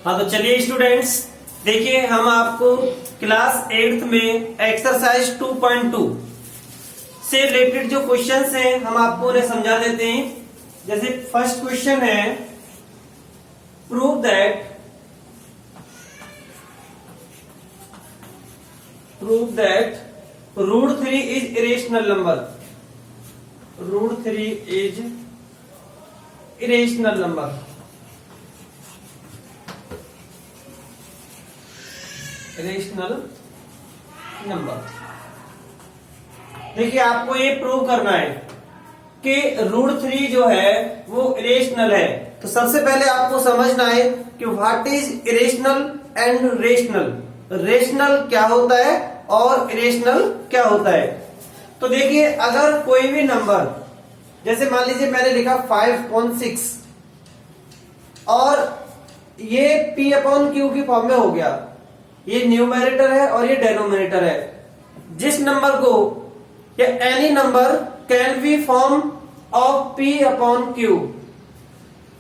हाँ तो चलिए स्टूडेंट्स, देखिए हम आपको क्लास 8th में एक्सरसाइज 2.2 से रिलेटेड जो क्वेश्चंस हैं हम आपको उन्हें समझा देते हैं। जैसे फर्स्ट क्वेश्चन है, prove that √3 is irrational number. √3 is irrational number. Irrational number. देखिए आपको ये प्रूव करना है कि √3 जो है वो इरेशनल है। तो सबसे पहले आपको समझना है कि what is irrational and rational. Rational क्या होता है और इरेशनल क्या होता है। तो देखिए अगर कोई भी नंबर, जैसे मान लीजिए मैंने लिखा 5.6 और ये P/Q की फॉर्म में हो गया, ये न्यूमरेटर है और ये डेनोमिनेटर है। जिस नंबर को या any number can be form of P/Q,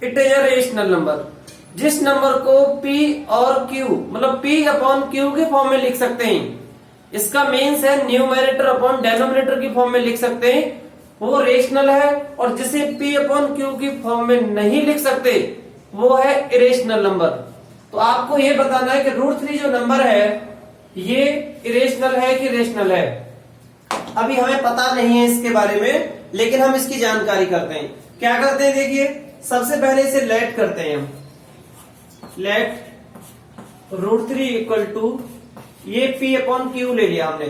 it is a rational number. जिस नंबर को P और Q मतलब P/Q की फॉर्म में लिख सकते हैं, इसका मीन्स है न्यूमरेटर अपॉन डेनोमिनेटर की फॉर्म में लिख सकते हैं, वो रेशनल है। और जिसे P/Q की फॉर्म में नहीं लिख सकते वो है इरेशनल नंबर। तो आपको ये बताना है कि √3 जो नंबर है ये इरेशनल है कि रेशनल है। अभी हमें पता नहीं है इसके बारे में, लेकिन हम इसकी जानकारी करते हैं। क्या करते हैं, देखिए सबसे पहले इसे लेट करते हैं हम। लेट √3 इक्वल टू, ये P/Q ले लिया हमने।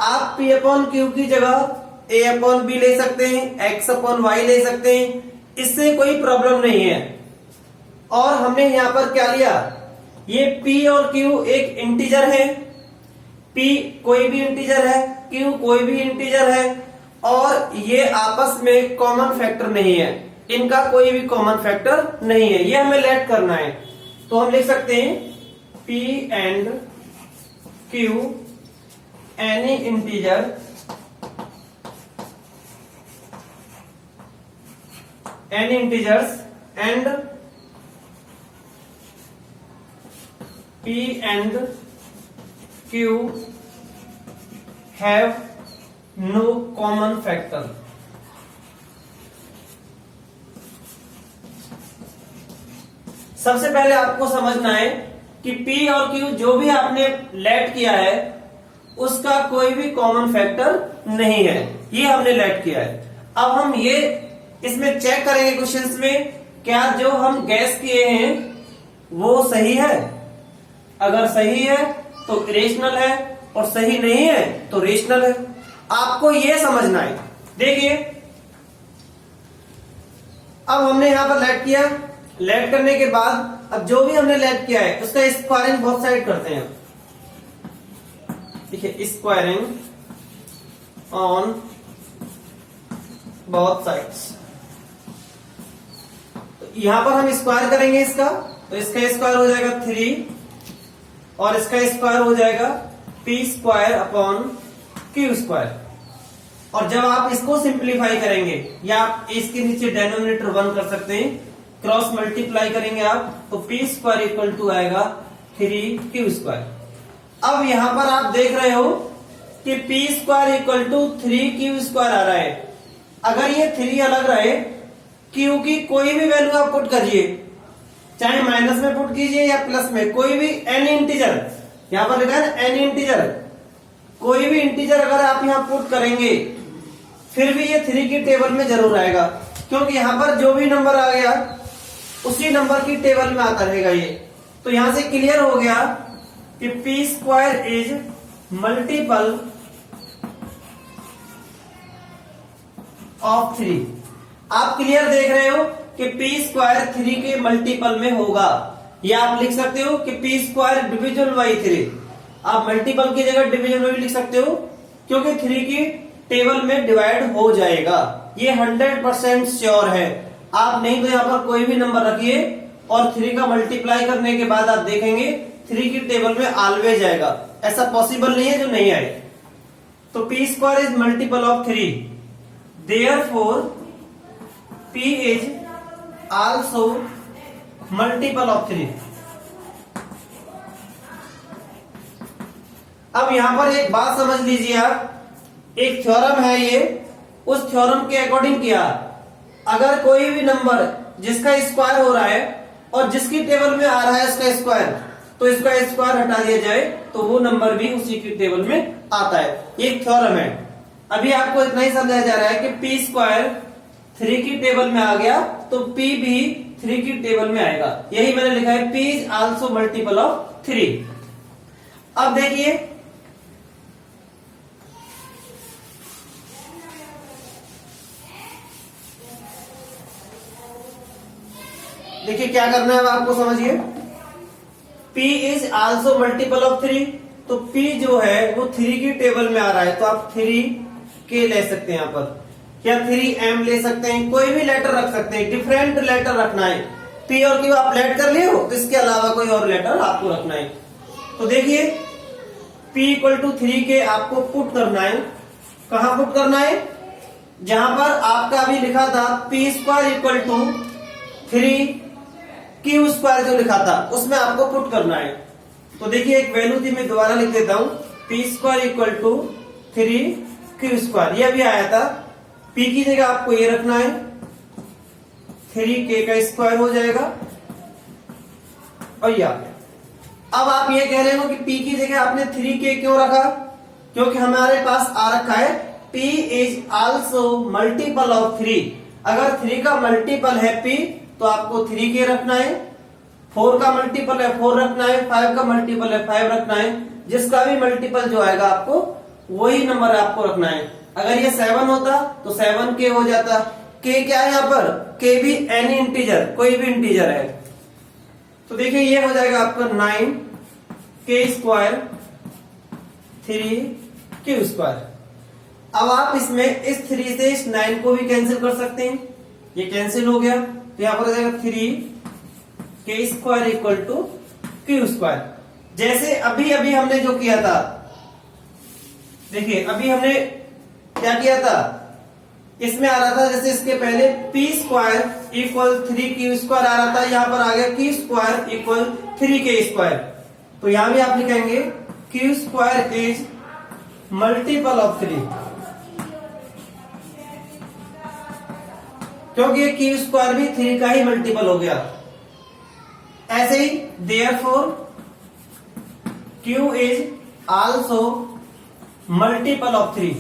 आप P/Q की जगह A/B ले सकते हैं, X/Y ले सकते हैं, इससे कोई प्रॉब्लम नहीं है। और हमने यहां पर क्या लिया, ये P और Q एक इंटीजर है। P कोई भी इंटीजर है, Q कोई भी इंटीजर है, और ये आपस में कॉमन फैक्टर नहीं है, इनका कोई भी कॉमन फैक्टर नहीं है। ये हमें लेट करना है। तो हम लिख सकते हैं P and Q any integer and P and Q have no common factor। सबसे पहले आपको समझना है कि P और Q जो भी आपने लेट किया है उसका कोई भी कॉमन फैक्टर नहीं है, ये हमने लेट किया है। अब हम ये इसमें चेक करेंगे क्वेश्चंस में, क्या जो हम गैस किए हैं वो सही है। अगर सही है तो इरेशनल है और सही नहीं है तो रेशनल है। आपको यह समझना है। देखिए अब हमने यहां पर लेट किया, लेट करने के बाद अब जो भी हमने लेट किया है उसका स्क्वायरिंग बोथ साइड करते हैं। देखिए स्क्वायरिंग ऑन बोथ साइड्स। तो यहां पर हम स्क्वायर करेंगे इसका, तो इसका स्क्वायर हो जाएगा 3 और इसका स्क्वायर हो जाएगा P²/Q²। और जब आप इसको सिंप्लीफाई करेंगे, या आप इसके नीचे डेनोमिनेटर 1 कर सकते हैं, क्रॉस मल्टीप्लाई करेंगे आप, तो P² इक्वल टू आएगा 3Q²। अब यहां पर आप देख रहे हो कि P² इक्वल टू 3Q² आ रहा है। अगर ये 3 अलग रहे, Q की कोई भी वैल्यू आप पुट करिए, चाहे माइनस में पुट कीजिए या प्लस में, कोई भी एनी इंटीजर, यहां पर लिखा है ना एनी इंटीजर, कोई भी इंटीजर अगर आप यहां पुट करेंगे फिर भी ये 3 की टेबल में जरूर आएगा, क्योंकि यहां पर जो भी नंबर आ गया उसी नंबर की टेबल में आता रहेगा ये। तो यहां से क्लियर हो गया कि P² इज मल्टीपल ऑफ 3। आप क्लियर देख रहे हो कि P² 3 के मल्टीपल में होगा, या आप लिख सकते हो कि P² डिविजन बाई 3। आप मल्टीपल की जगह डिवीजन में भी लिख सकते हो, क्योंकि 3 की टेबल में डिवाइड हो जाएगा, ये 100% श्योर है। आप नहीं तो यहां पर कोई भी नंबर रखिए और 3 का मल्टीप्लाई करने के बाद आप देखेंगे 3 की टेबल में ऑलवेज आएगा। ऐसा पॉसिबल नहीं है जो नहीं आए। तो P² is multiple of 3, therefore P is also multiple of 3। अब यहां पर एक बात समझ लीजिए आप, एक थ्योरम है ये, उस थ्योरम के अकॉर्डिंग किया, अगर कोई भी नंबर जिसका स्क्वायर हो रहा है और जिसकी टेबल में आ रहा है उसका स्क्वायर, तो इसका स्क्वायर हटा दिया जाए तो वो नंबर भी उसी की टेबल में आता है। ये एक थ्योरम है। अभी आपको इतना ही समझाया जा रहा है कि पी स्क्वायर 3 की टेबल में आ गया तो पी भी 3 की टेबल में आएगा। यही मैंने लिखा है, P is also multiple of 3। अब देखिए क्या करना है, अब आपको समझिए। P is also multiple of 3, तो P जो है वो 3 की टेबल में आ रहा है, तो आप 3K ले सकते हैं यहाँ पर, या 3M ले सकते हैं, कोई भी लेटर रख सकते हैं, डिफरेंट लेटर रखना है। P और Q आप लेट कर लिए हो, तो इसके अलावा कोई और लेटर आपको रखना है। तो देखिए P इक्वल टू 3K आपको पुट करना है। कहां पुट करना है? जहां पर आपका अभी लिखा था P square equal to 3Q square जो लिखा था उसमें आपको पुट करना है। तो देखिए एक वैल्यू थी, मैं दोबारा लिख देता हूं, P square equal to 3Q square, यह भी आया था। P की जगह आपको ये रखना है, 3K का स्क्वायर हो जाएगा। और यहाँ अब आप ये कह रहे हो कि P की जगह आपने 3K क्यों रखा? क्योंकि हमारे पास आ रखा है P is also multiple of 3। अगर 3 का मल्टीपल है P तो आपको 3K रखना है, 4 का मल्टीपल है 4 रखना है, 5 का मल्टीपल है 5 रखना है। जिसका भी मल्टीपल जो आएगा आपको वही नंबर आपको रखना है। अगर ये 7 होता तो 7K हो जाता। K क्या है यहाँ पर? K भी एनी इंटीजर, कोई भी इंटीजर है। तो देखिए ये हो जाएगा आपका 9K स्क्वायर 3Q स्क्वायर। अब आप इसमें इस 3 से इस 9 को भी कैंसिल कर सकते हैं, ये कैंसिल हो गया, तो यहां पर आ जाएगा 3K square equal to Q square. जैसे अभी अभी हमने जो किया था, देखिए अभी हमने क्या किया था, इसमें आ रहा था जैसे इसके पहले P square equal 3Q square आ रहा था, यहां पर आ गया Q square equal 3K square. तो यहां भी आप लिखेंगे Q square is multiple of 3, क्योंकि ये Q स्क्वायर भी 3 का ही मल्टीपल हो गया। ऐसे ही therefore Q is also multiple of 3।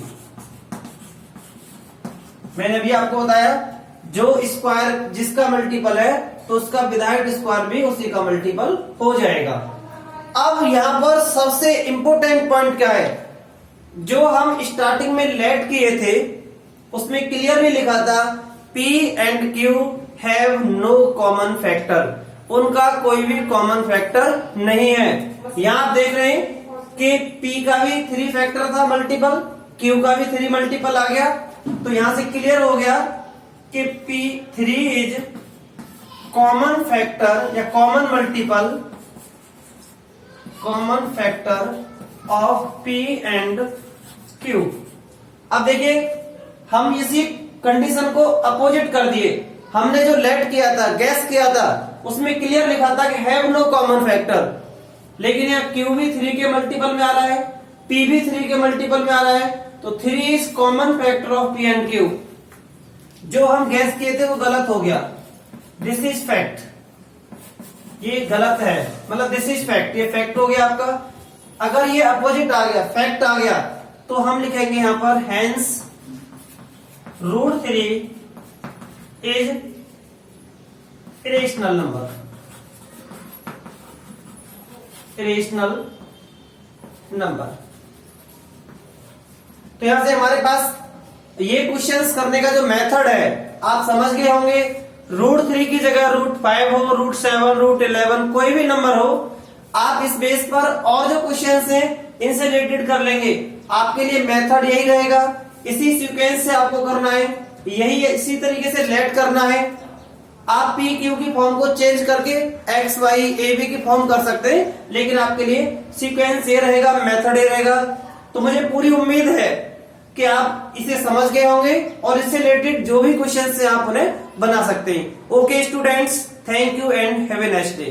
मैंने अभी आपको बताया जो स्क्वायर जिसका मल्टीपल है तो उसका विदाउट स्क्वायर भी उसी का मल्टीपल हो जाएगा। अब यहां पर सबसे इंपोर्टेंट पॉइंट क्या है, जो हम स्टार्टिंग में लेट किए थे उसमें क्लियरली लिखा था P and Q have no common factor, उनका कोई भी कॉमन फैक्टर नहीं है। यहां आप देख रहे हैं कि P का भी 3 फैक्टर था मल्टीपल, Q का भी 3 मल्टीपल आ गया। तो यहां से क्लियर हो गया कि P3 इज कॉमन फैक्टर या common factor of P and Q। अब देखिए हम इसी कंडीशन को अपोजिट कर दिए। हमने जो लेट किया था, गैस किया था, उसमें क्लियर लिखा था कि हैव नो कॉमन फैक्टर, लेकिन यहाँ Q भी 3 के मल्टीपल में आ रहा है, P भी 3 के मल्टीपल में आ रहा है, तो 3 is common factor of P and Q। जो हम गैस किए थे वो गलत हो गया, दिस इज फैक्ट, ये गलत है, मतलब दिस इज फैक्ट, ये फैक्ट हो गया आपका। अगर ये अपोजिट आ गया, फैक्ट आ गया, तो हम लिखेंगे यहां पर hence √3 is irrational number, irrational number. तो यहां से हमारे पास ये क्वेश्चंस करने का जो मेथड है आप समझ गए होंगे। √3 की जगह √5 हो, √7, √11 कोई भी नंबर हो, आप इस बेस पर और जो क्वेश्चंस हैं इनसे रिलेटेड कर लेंगे। आपके लिए मेथड यही रहेगा, इसी सीक्वेंस से आपको करना है, यही इसी तरीके से लेट करना है। आप P Q की फॉर्म को चेंज करके X Y A B की फॉर्म कर सकते हैं, लेकिन आपके लिए सीक्वेंस ये रहेगा, मेथड ये रहेगा। तो मुझे पूरी उम्मीद है कि आप इसे समझ गए होंगे और इससे रिलेटेड जो भी क्वेश्चन है आप उन्हें बना सकते हैं। Okay students, thank you and have a nice day.